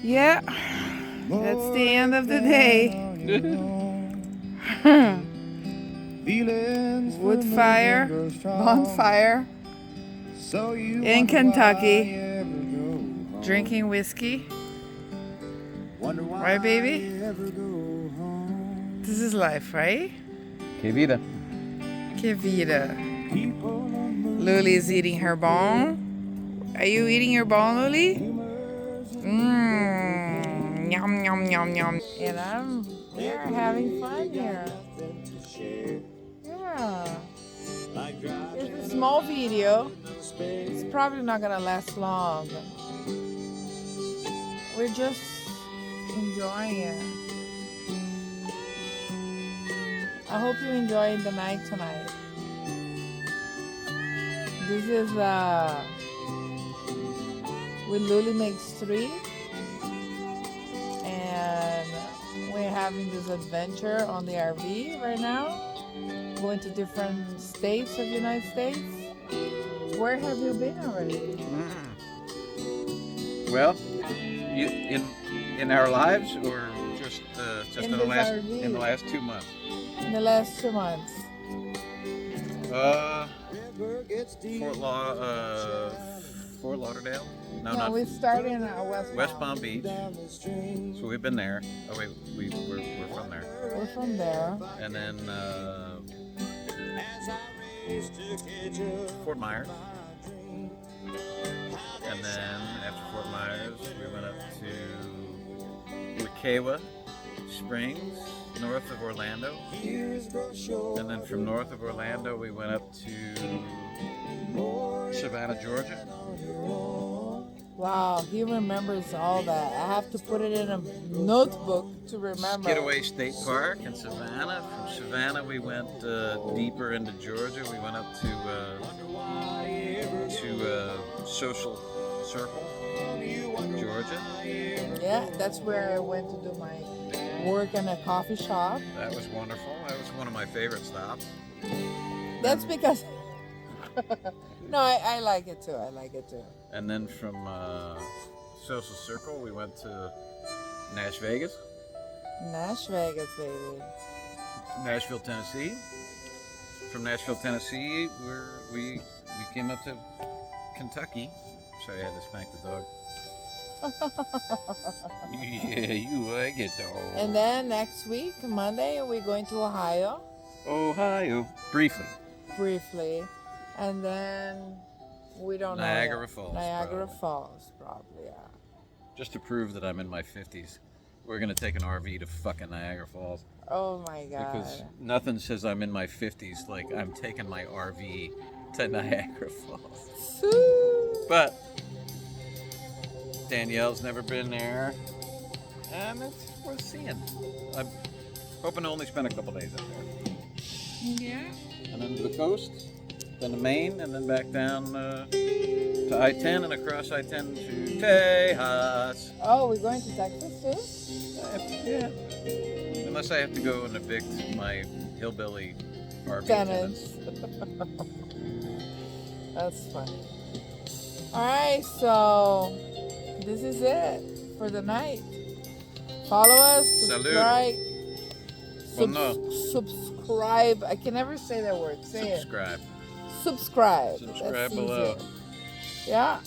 Yeah, that's the end of the day. Wood fire, bonfire in Kentucky, drinking whiskey. Right, baby? This is life, right? Que vida. Que vida. Luli's eating her bone. Are you eating your bone, Luli? Mmm. Yum, yum, yum, yum. And we're having fun here. Yeah. It's a small video. It's probably not gonna last long. We're just enjoying it. I hope you enjoyed the night tonight. This is with Luli Makes 3, and we're having this adventure on the RV right now, going to different states of the United States. Where have you been already? Well, in our lives, or just in the last 2 months? In the last 2 months. Fort Lauderdale? No, we started in West Palm Beach. So we've been there. Oh wait, we're from there. We're from there. And then Fort Myers. And then after Fort Myers, we went up to Wekiwa Springs, north of Orlando. And then from north of Orlando, we went up to Savannah, Georgia. Wow, he remembers all that. I have to put it in a notebook to remember. Skidaway State Park in Savannah. From Savannah, we went deeper into Georgia. We went up to Social Circle, Georgia. Yeah, that's where I went to do my work in a coffee shop. That was wonderful. That was one of my favorite stops. That's because... No, I like it too. I like it too. And then from Social Circle, we went to Nash Vegas. Nash Vegas, baby. Nashville, Tennessee. From Nashville, Tennessee, we came up to Kentucky. Sorry, I had to spank the dog. Yeah, you like it, dog. And then next week, Monday, we're going to Ohio. Ohio. Briefly. And then we don't know. Niagara Falls. Niagara Falls, probably, yeah. Just to prove that I'm in my 50s, we're going to take an RV to fucking Niagara Falls. Oh my God. Because nothing says I'm in my 50s like I'm taking my RV to Niagara Falls. But Danielle's never been there, and it's worth seeing. I'm hoping to only spend a couple days up there. Yeah. And then to the coast, then to Maine, and then back down to I-10 and across I-10 to Tejas. Oh, we're going to Texas too? Yeah. Unless I have to go and evict my hillbilly RV tenants. That's funny. All right, so this is it for the night. Follow us, subscribe. Subscribe. I can never say that word. Say subscribe. Subscribe. Subscribe That's below. easier. Yeah.